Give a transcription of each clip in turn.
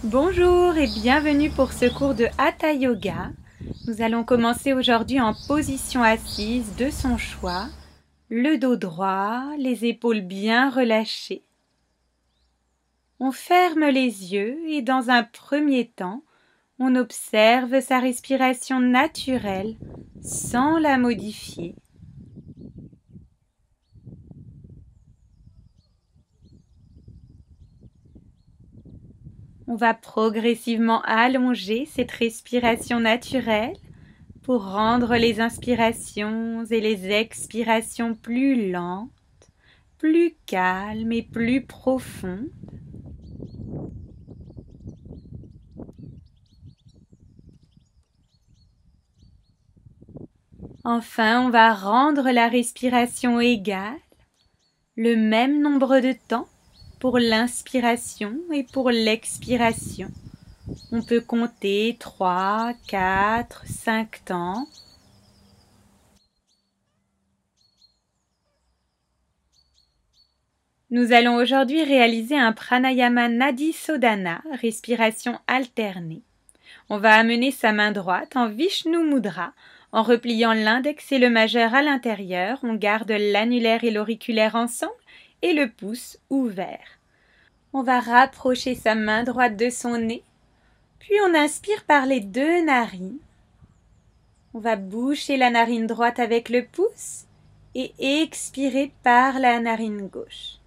Bonjour et bienvenue pour ce cours de Hatha Yoga. Nous allons commencer aujourd'hui en position assise de son choix, le dos droit, les épaules bien relâchées. On ferme les yeux et dans un premier temps, on observe sa respiration naturelle sans la modifier. On va progressivement allonger cette respiration naturelle pour rendre les inspirations et les expirations plus lentes, plus calmes et plus profondes. Enfin, on va rendre la respiration égale, le même nombre de temps pour l'inspiration et pour l'expiration. On peut compter 3, 4, 5 temps. Nous allons aujourd'hui réaliser un pranayama Nadi Sodhana, respiration alternée. On va amener sa main droite en Vishnu Mudra, en repliant l'index et le majeur à l'intérieur. On garde l'annulaire et l'auriculaire ensemble et le pouce ouvert. On va rapprocher sa main droite de son nez, puis on inspire par les deux narines. On va boucher la narine droite avec le pouce et expirer par la narine gauche.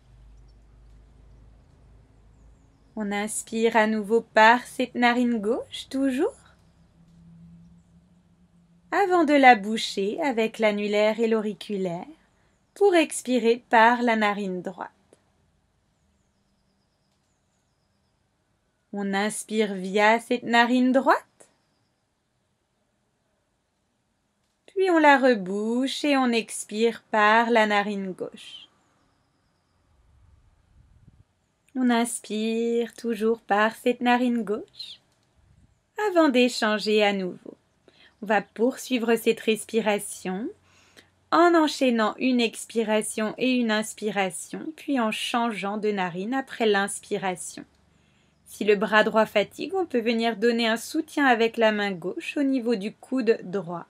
On inspire à nouveau par cette narine gauche, toujours, avant de la boucher avec l'annulaire et l'auriculaire, pour expirer par la narine droite. On inspire via cette narine droite, puis on la rebouche et on expire par la narine gauche. On inspire toujours par cette narine gauche, avant d'échanger à nouveau. On va poursuivre cette respiration en enchaînant une expiration et une inspiration, puis en changeant de narine après l'inspiration. Si le bras droit fatigue, on peut venir donner un soutien avec la main gauche au niveau du coude droit.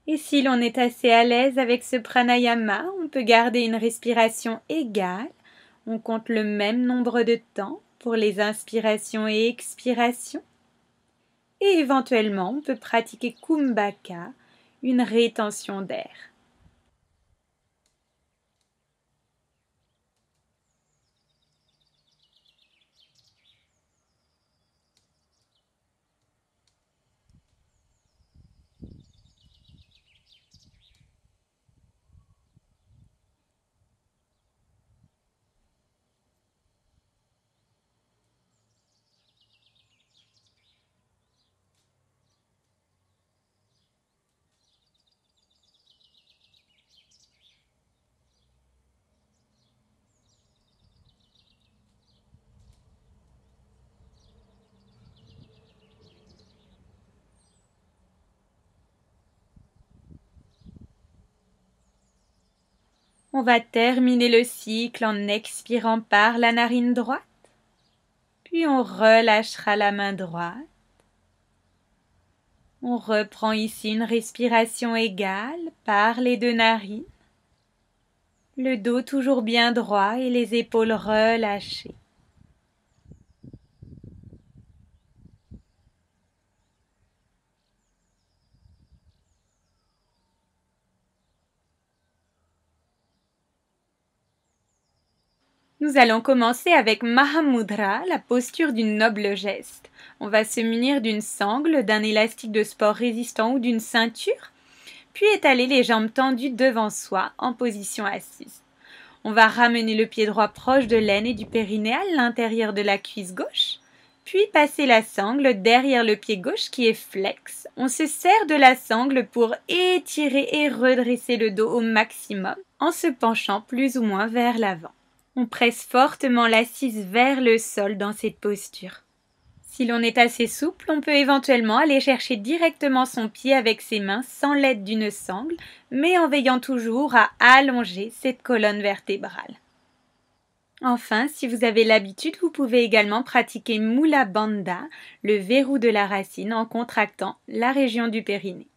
Et si l'on est assez à l'aise avec ce pranayama, on peut garder une respiration égale. On compte le même nombre de temps pour les inspirations et expirations. Et éventuellement, on peut pratiquer Kumbhaka, une rétention d'air. On va terminer le cycle en expirant par la narine droite, puis on relâchera la main droite. On reprend ici une respiration égale par les deux narines, le dos toujours bien droit et les épaules relâchées. Nous allons commencer avec Mahamudra, la posture du noble geste. On va se munir d'une sangle, d'un élastique de sport résistant ou d'une ceinture, puis étaler les jambes tendues devant soi en position assise. On va ramener le pied droit proche de l'aine et du périnée à l'intérieur de la cuisse gauche, puis passer la sangle derrière le pied gauche qui est flex. On se sert de la sangle pour étirer et redresser le dos au maximum en se penchant plus ou moins vers l'avant. On presse fortement l'assise vers le sol dans cette posture. Si l'on est assez souple, on peut éventuellement aller chercher directement son pied avec ses mains sans l'aide d'une sangle, mais en veillant toujours à allonger cette colonne vertébrale. Enfin, si vous avez l'habitude, vous pouvez également pratiquer Mula Bandha, le verrou de la racine, en contractant la région du périnée.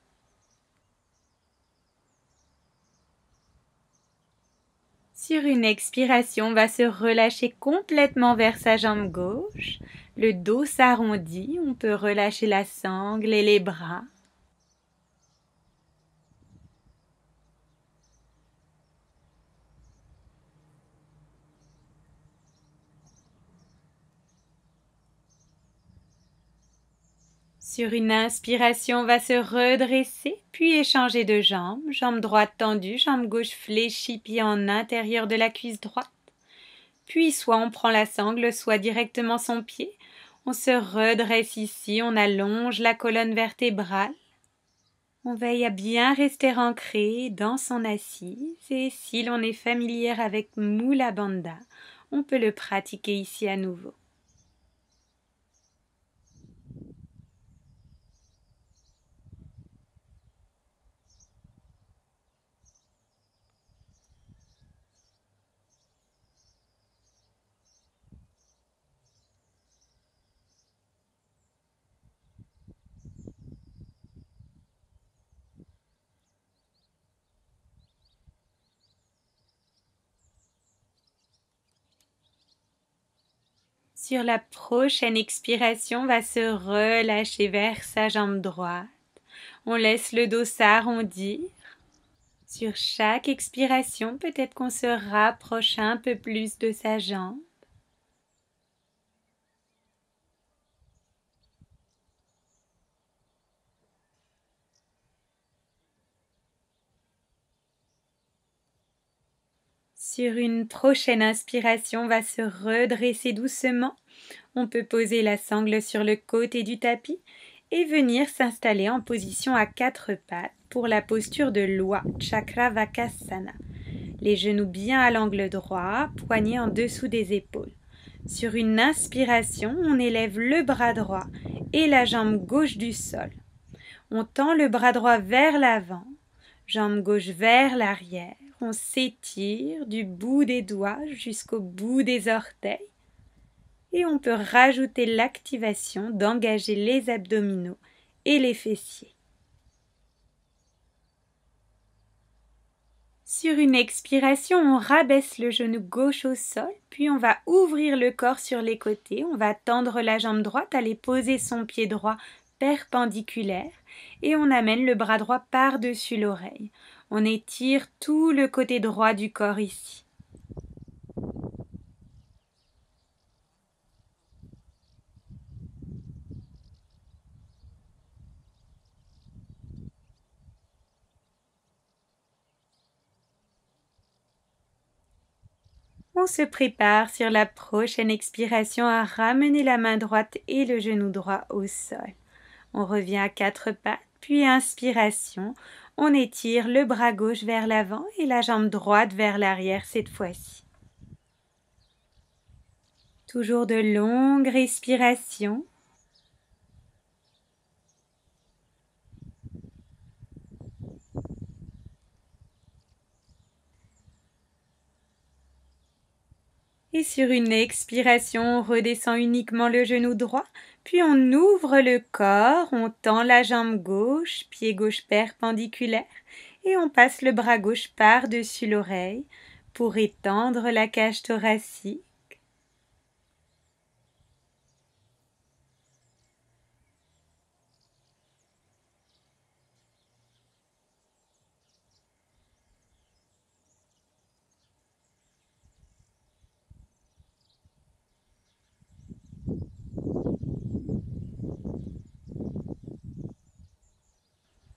Sur une expiration, on va se relâcher complètement vers sa jambe gauche. Le dos s'arrondit, on peut relâcher la sangle et les bras. Sur une inspiration, on va se redresser, puis échanger de jambes. Jambe droite tendue, jambe gauche fléchie, pied en intérieur de la cuisse droite. Puis soit on prend la sangle, soit directement son pied. On se redresse ici, on allonge la colonne vertébrale. On veille à bien rester ancré dans son assise et si l'on est familière avec Mula Bandha, on peut le pratiquer ici à nouveau. Sur la prochaine expiration, on va se relâcher vers sa jambe droite. On laisse le dos s'arrondir. Sur chaque expiration, peut-être qu'on se rapproche un peu plus de sa jambe. Sur une prochaine inspiration, on va se redresser doucement. On peut poser la sangle sur le côté du tapis et venir s'installer en position à quatre pattes pour la posture de l'oie, Chakravakasana. Les genoux bien à l'angle droit, poignets en dessous des épaules. Sur une inspiration, on élève le bras droit et la jambe gauche du sol. On tend le bras droit vers l'avant, jambe gauche vers l'arrière. On s'étire du bout des doigts jusqu'au bout des orteils. Et on peut rajouter l'activation d'engager les abdominaux et les fessiers. Sur une expiration, on rabaisse le genou gauche au sol, puis on va ouvrir le corps sur les côtés, on va tendre la jambe droite, aller poser son pied droit perpendiculaire et on amène le bras droit par-dessus l'oreille. On étire tout le côté droit du corps ici. On se prépare sur la prochaine expiration à ramener la main droite et le genou droit au sol. On revient à quatre pattes, puis inspiration. On étire le bras gauche vers l'avant et la jambe droite vers l'arrière cette fois-ci. Toujours de longues respirations. Et sur une expiration, on redescend uniquement le genou droit, puis on ouvre le corps, on tend la jambe gauche, pied gauche perpendiculaire, et on passe le bras gauche par-dessus l'oreille pour étendre la cage thoracique.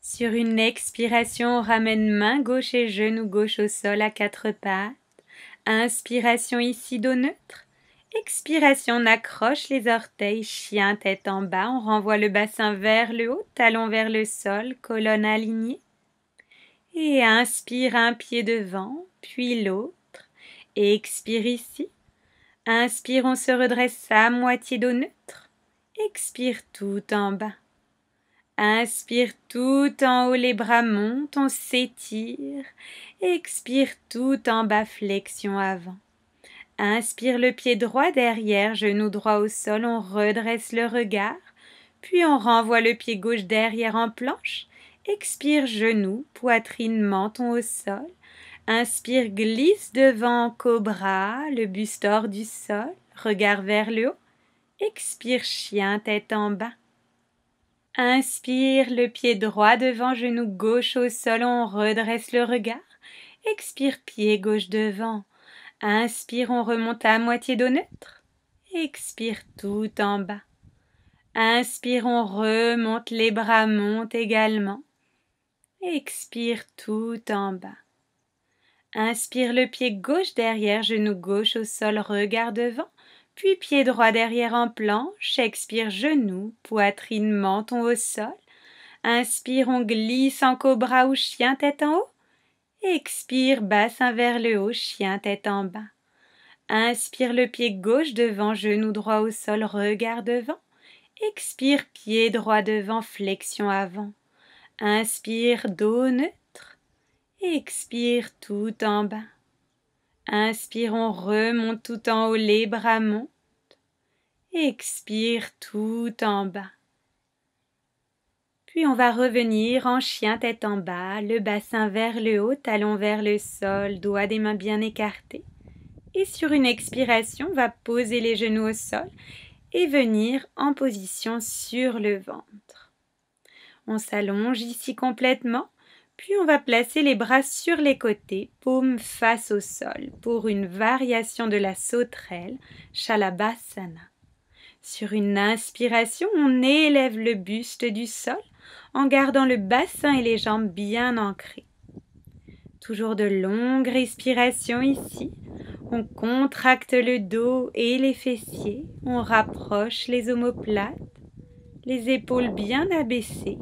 Sur une expiration, on ramène main gauche et genou gauche au sol à quatre pattes. Inspiration ici, dos neutre. Expiration, on accroche les orteils, chien tête en bas. On renvoie le bassin vers le haut, talon vers le sol, colonne alignée. Et inspire un pied devant, puis l'autre. Expire ici. Inspire, on se redresse à moitié dos neutre. Expire tout en bas. Inspire tout en haut, les bras montent, on s'étire. Expire tout en bas, flexion avant. Inspire le pied droit derrière, genou droit au sol, on redresse le regard. Puis on renvoie le pied gauche derrière en planche. Expire, genou, poitrine, menton au sol. Inspire, glisse devant, cobra, le buste hors du sol, regard vers le haut. Expire, chien, tête en bas. Inspire, le pied droit devant, genou gauche au sol, on redresse le regard. Expire, pied gauche devant. Inspire, on remonte à moitié dos neutre. Expire, tout en bas. Inspire, on remonte, les bras montent également. Expire, tout en bas. Inspire, le pied gauche derrière, genou gauche au sol, regard devant. Puis pied droit derrière en planche. Expire, genou, poitrine, menton au sol. Inspire, on glisse en cobra ou chien, tête en haut. Expire, bassin vers le haut, chien, tête en bas. Inspire, le pied gauche devant, genou droit au sol, regard devant. Expire, pied droit devant, flexion avant. Inspire, dos neutre. Expire, tout en bas. Inspire, on remonte tout en haut, les bras montent. Expire, tout en bas. Puis on va revenir en chien, tête en bas, le bassin vers le haut, talon vers le sol, doigts des mains bien écartés. Et sur une expiration, on va poser les genoux au sol et venir en position sur le ventre. On s'allonge ici complètement, puis on va placer les bras sur les côtés, paumes face au sol, pour une variation de la sauterelle, Shalabhasana. Sur une inspiration, on élève le buste du sol en gardant le bassin et les jambes bien ancrées. Toujours de longues respirations ici. On contracte le dos et les fessiers. On rapproche les omoplates, les épaules bien abaissées.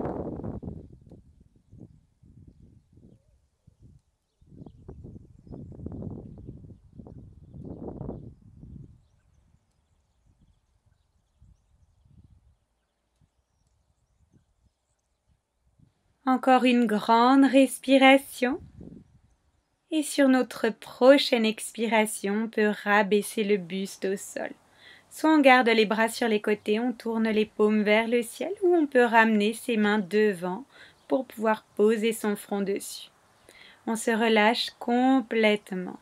Encore une grande respiration. Et sur notre prochaine expiration, on peut rabaisser le buste au sol. Soit on garde les bras sur les côtés, on tourne les paumes vers le ciel, ou on peut ramener ses mains devant pour pouvoir poser son front dessus. On se relâche complètement.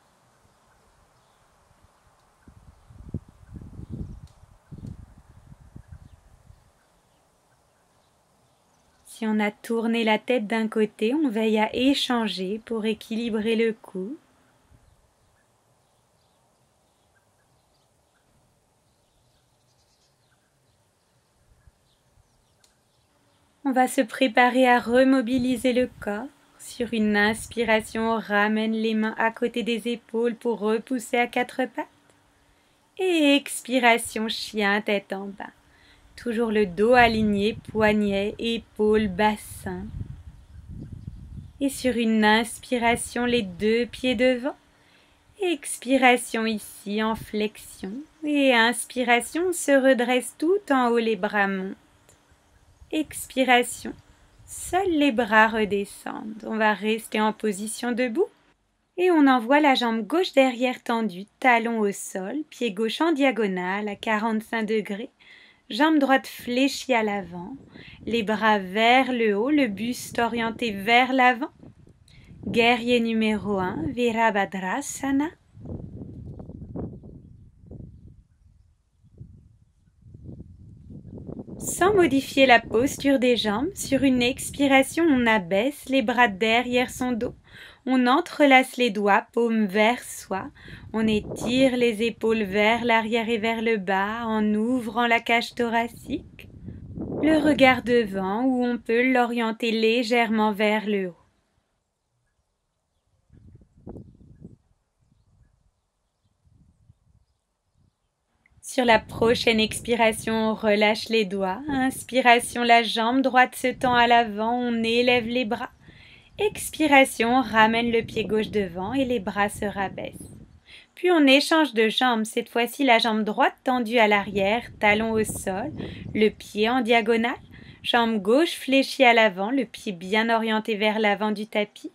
Si on a tourné la tête d'un côté, on veille à échanger pour équilibrer le cou. On va se préparer à remobiliser le corps. Sur une inspiration, on ramène les mains à côté des épaules pour repousser à quatre pattes. Et expiration, chien, tête en bas. Toujours le dos aligné, poignets, épaules, bassin. Et sur une inspiration, les deux pieds devant. Expiration ici en flexion. Et inspiration, on se redresse tout en haut, les bras montent. Expiration, seuls les bras redescendent. On va rester en position debout. Et on envoie la jambe gauche derrière tendue, talon au sol, pied gauche en diagonale à 45 degrés. Jambe droite fléchie à l'avant, les bras vers le haut, le buste orienté vers l'avant. Guerrier numéro 1, Virabhadrasana. Sans modifier la posture des jambes, sur une expiration, on abaisse les bras derrière son dos. On entrelace les doigts, paumes vers soi. On étire les épaules vers l'arrière et vers le bas en ouvrant la cage thoracique. Le regard devant ou on peut l'orienter légèrement vers le haut. Sur la prochaine expiration, on relâche les doigts. Inspiration, la jambe droite se tend à l'avant, on élève les bras. Expiration, on ramène le pied gauche devant et les bras se rabaissent. Puis on échange de jambes, cette fois-ci la jambe droite tendue à l'arrière, talon au sol, le pied en diagonale, jambe gauche fléchie à l'avant, le pied bien orienté vers l'avant du tapis,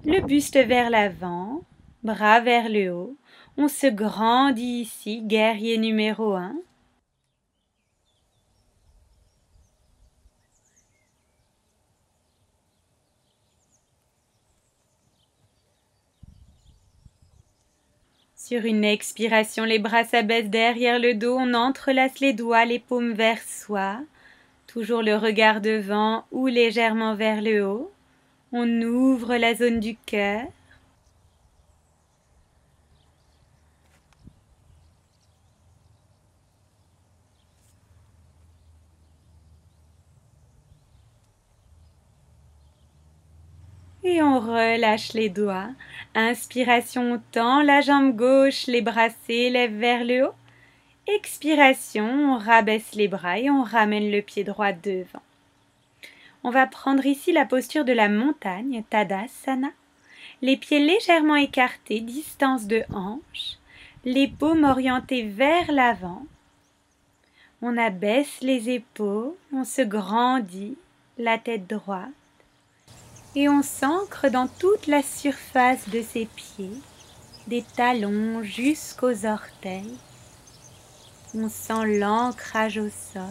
le buste vers l'avant, bras vers le haut. On se grandit ici, guerrier numéro 1. Sur une expiration, les bras s'abaissent derrière le dos, on entrelace les doigts, les paumes vers soi, toujours le regard devant ou légèrement vers le haut. On ouvre la zone du cœur. Et on relâche les doigts. Inspiration, on tend la jambe gauche, les bras s'élèvent vers le haut. Expiration, on rabaisse les bras et on ramène le pied droit devant. On va prendre ici la posture de la montagne, Tadasana. Les pieds légèrement écartés, distance de hanche. Les paumes orientées vers l'avant. On abaisse les épaules, on se grandit, la tête droite. Et on s'ancre dans toute la surface de ses pieds, des talons jusqu'aux orteils. On sent l'ancrage au sol.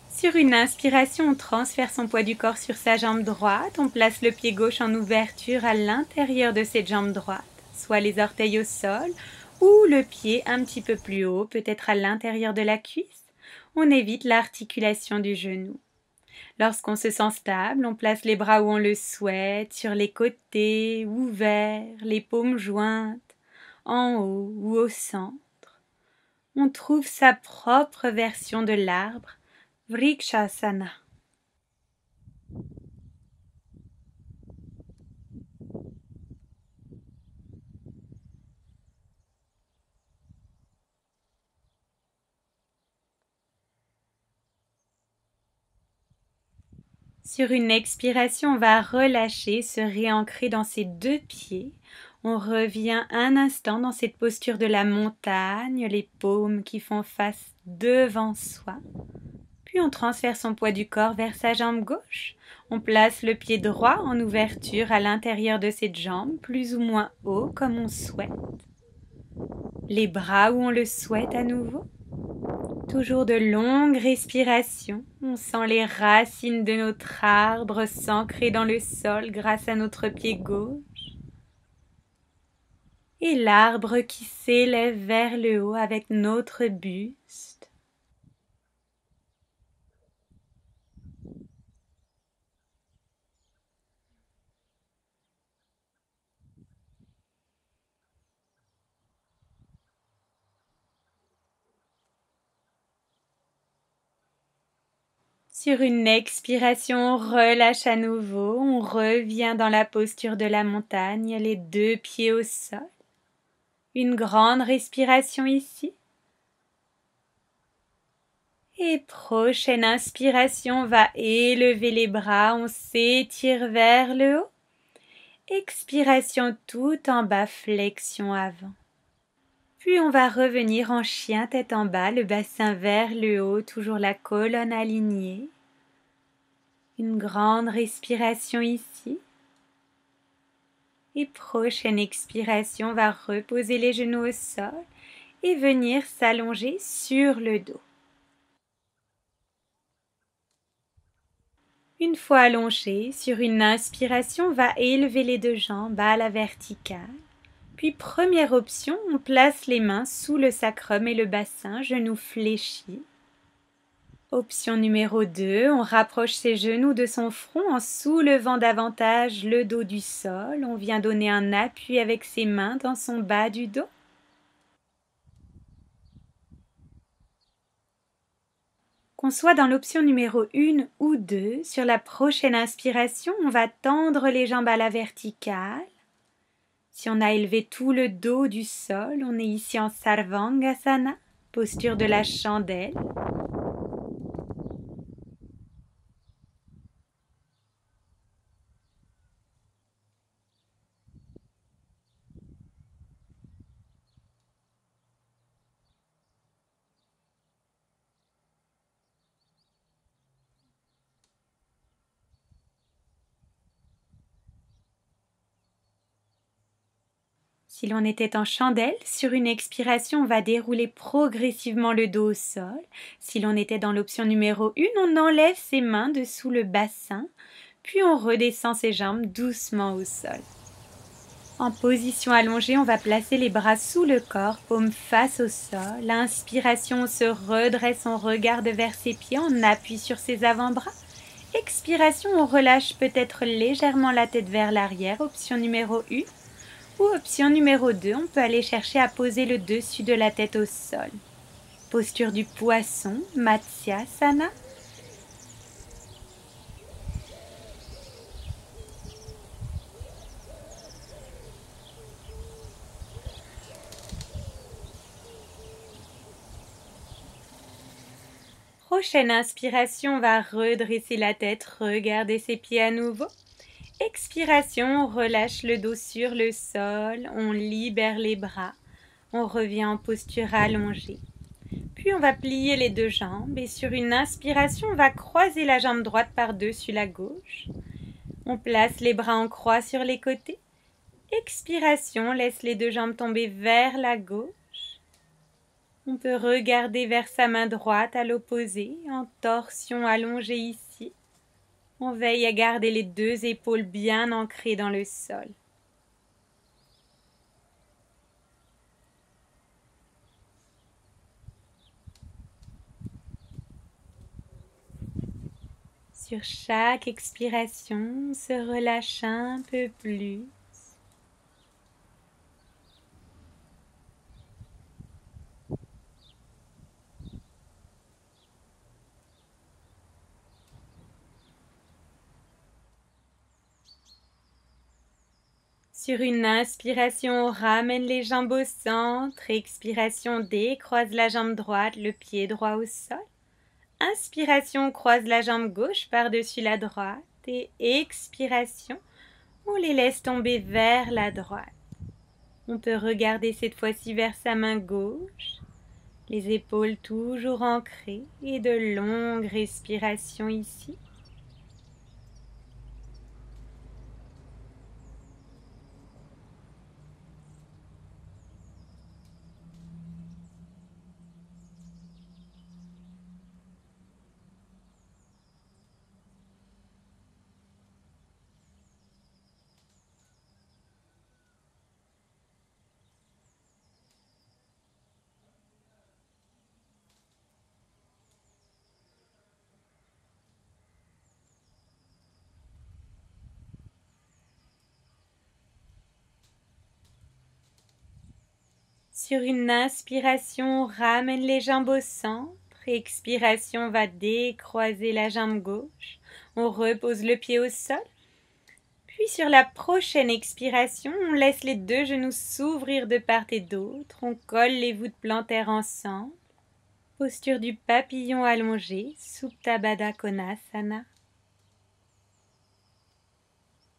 Sur une inspiration, on transfère son poids du corps sur sa jambe droite. On place le pied gauche en ouverture à l'intérieur de cette jambe droite, soit les orteils au sol ou le pied un petit peu plus haut, peut-être à l'intérieur de la cuisse. On évite l'articulation du genou. Lorsqu'on se sent stable, on place les bras où on le souhaite, sur les côtés, ouverts, les paumes jointes, en haut ou au centre. On trouve sa propre version de l'arbre, Vrikshasana. Sur une expiration, on va relâcher, se réancrer dans ses deux pieds. On revient un instant dans cette posture de la montagne, les paumes qui font face devant soi. Puis on transfère son poids du corps vers sa jambe gauche. On place le pied droit en ouverture à l'intérieur de cette jambe, plus ou moins haut comme on souhaite. Les bras où on le souhaite à nouveau. Toujours de longues respirations. On sent les racines de notre arbre s'ancrer dans le sol grâce à notre pied gauche. Et l'arbre qui s'élève vers le haut avec notre buste. Sur une expiration, on relâche à nouveau, on revient dans la posture de la montagne, les deux pieds au sol. Une grande respiration ici. Et prochaine inspiration, on va élever les bras, on s'étire vers le haut. Expiration tout en bas, flexion avant. Puis on va revenir en chien tête en bas, le bassin vers le haut, toujours la colonne alignée. Une grande respiration ici. Et prochaine expiration, on va reposer les genoux au sol et venir s'allonger sur le dos. Une fois allongé, sur une inspiration, on va élever les deux jambes à la verticale. Puis première option, on place les mains sous le sacrum et le bassin, genoux fléchis. Option numéro 2, on rapproche ses genoux de son front en soulevant davantage le dos du sol. On vient donner un appui avec ses mains dans son bas du dos. Qu'on soit dans l'option numéro 1 ou 2, sur la prochaine inspiration, on va tendre les jambes à la verticale. Si on a élevé tout le dos du sol, on est ici en Sarvangasana, posture de la chandelle. Si l'on était en chandelle, sur une expiration, on va dérouler progressivement le dos au sol. Si l'on était dans l'option numéro 1, on enlève ses mains dessous le bassin, puis on redescend ses jambes doucement au sol. En position allongée, on va placer les bras sous le corps, paumes face au sol. L'inspiration, on se redresse, on regarde vers ses pieds, on appuie sur ses avant-bras. Expiration, on relâche peut-être légèrement la tête vers l'arrière, option numéro 1. Ou option numéro 2, on peut aller chercher à poser le dessus de la tête au sol. Posture du poisson, Matsyasana. Prochaine inspiration, on va redresser la tête, regarder ses pieds à nouveau. Expiration, on relâche le dos sur le sol, on libère les bras, on revient en posture allongée. Puis on va plier les deux jambes et sur une inspiration, on va croiser la jambe droite par-dessus la gauche. On place les bras en croix sur les côtés. Expiration, laisse les deux jambes tomber vers la gauche. On peut regarder vers sa main droite à l'opposé, en torsion allongée ici. On veille à garder les deux épaules bien ancrées dans le sol. Sur chaque expiration, on se relâche un peu plus. Sur une inspiration, on ramène les jambes au centre. Expiration, on décroise la jambe droite, le pied droit au sol. Inspiration, on croise la jambe gauche par-dessus la droite. Et expiration, on les laisse tomber vers la droite. On peut regarder cette fois-ci vers sa main gauche. Les épaules toujours ancrées et de longues respirations ici. Sur une inspiration, on ramène les jambes au centre. Expiration, on va décroiser la jambe gauche. On repose le pied au sol. Puis sur la prochaine expiration, on laisse les deux genoux s'ouvrir de part et d'autre. On colle les voûtes plantaires ensemble. Posture du papillon allongé, Supta Baddha Konasana.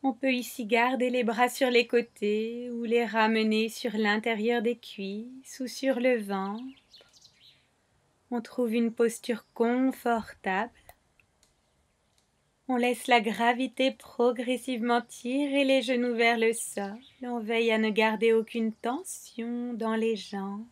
On peut ici garder les bras sur les côtés ou les ramener sur l'intérieur des cuisses ou sur le ventre. On trouve une posture confortable. On laisse la gravité progressivement tirer les genoux vers le sol. On veille à ne garder aucune tension dans les jambes.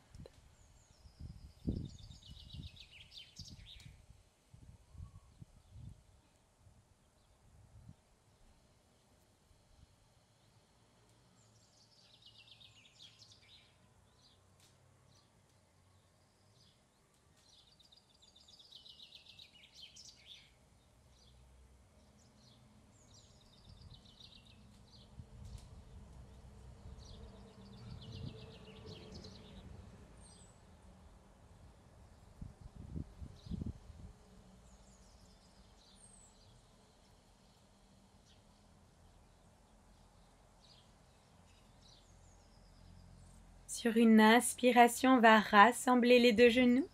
Sur une inspiration, on va rassembler les deux genoux,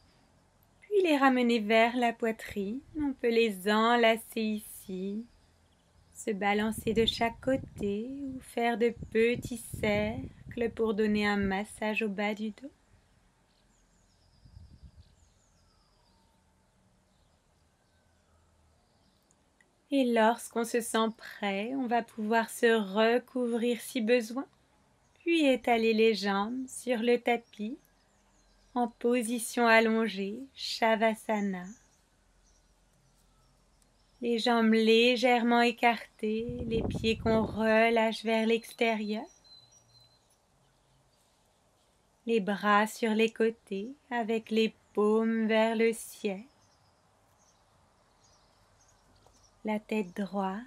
puis les ramener vers la poitrine. On peut les enlacer ici, se balancer de chaque côté ou faire de petits cercles pour donner un massage au bas du dos. Et lorsqu'on se sent prêt, on va pouvoir se recouvrir si besoin. puis étaler les jambes sur le tapis en position allongée, Shavasana. Les jambes légèrement écartées, les pieds qu'on relâche vers l'extérieur. Les bras sur les côtés avec les paumes vers le ciel. La tête droite.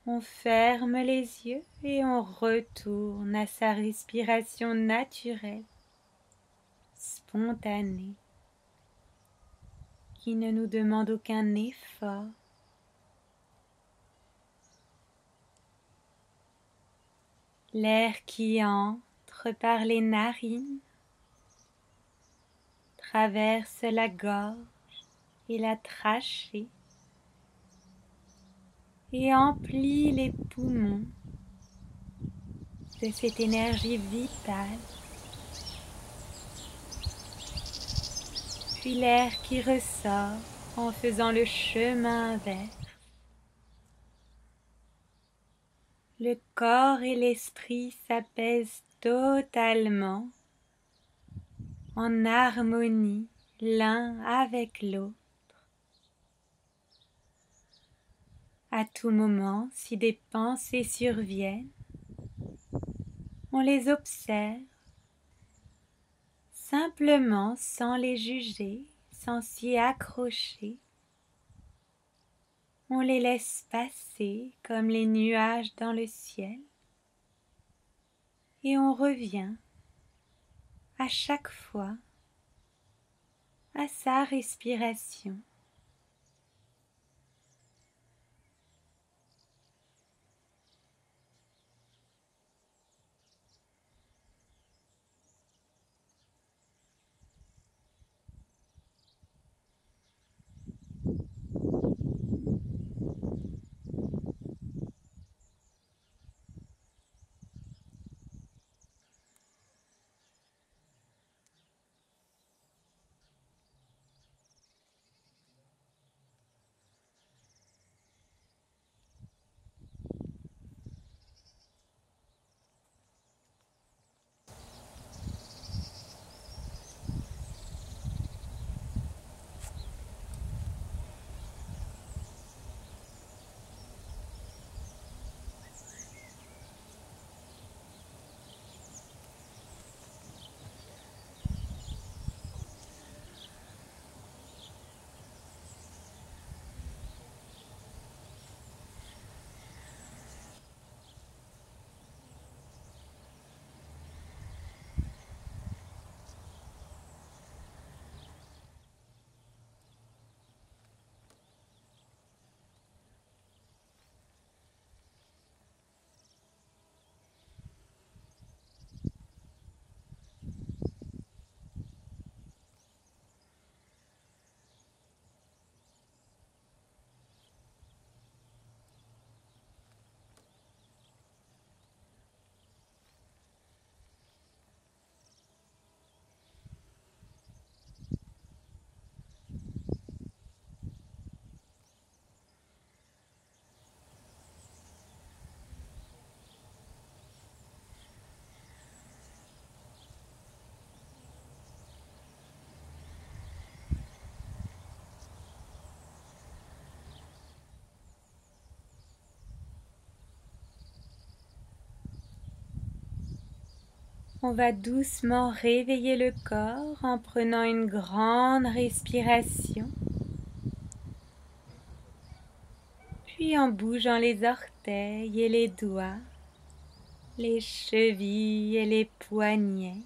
On ferme les yeux et on retourne à sa respiration naturelle, spontanée, qui ne nous demande aucun effort. L'air qui entre par les narines traverse la gorge et la trachée et emplit les poumons de cette énergie vitale. Puis l'air qui ressort en faisant le chemin inverse. Le corps et l'esprit s'apaisent totalement, en harmonie l'un avec l'autre. À tout moment, si des pensées surviennent, on les observe, simplement sans les juger, sans s'y accrocher. On les laisse passer comme les nuages dans le ciel et on revient à chaque fois à sa respiration. On va doucement réveiller le corps en prenant une grande respiration, puis en bougeant les orteils et les doigts, les chevilles et les poignets.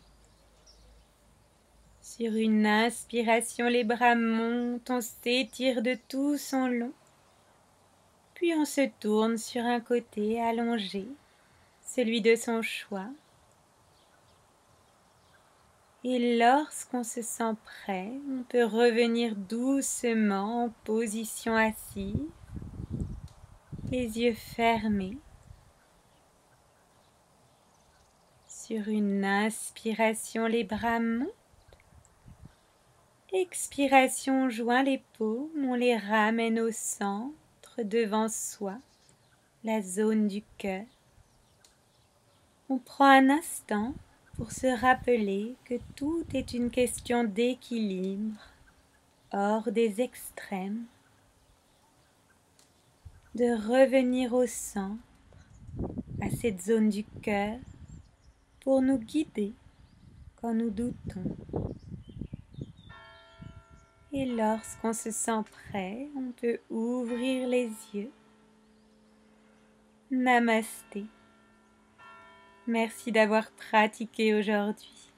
Sur une inspiration, les bras montent, on s'étire de tout son long, puis on se tourne sur un côté allongé, celui de son choix. Et lorsqu'on se sent prêt, on peut revenir doucement en position assise, les yeux fermés. Sur une inspiration, les bras montent. Expiration, on joint les paumes, on les ramène au centre, devant soi, la zone du cœur. On prend un instant pour se rappeler que tout est une question d'équilibre, hors des extrêmes, de revenir au centre, à cette zone du cœur, pour nous guider quand nous doutons. Et lorsqu'on se sent prêt, on peut ouvrir les yeux. Namasté. Merci d'avoir pratiqué aujourd'hui.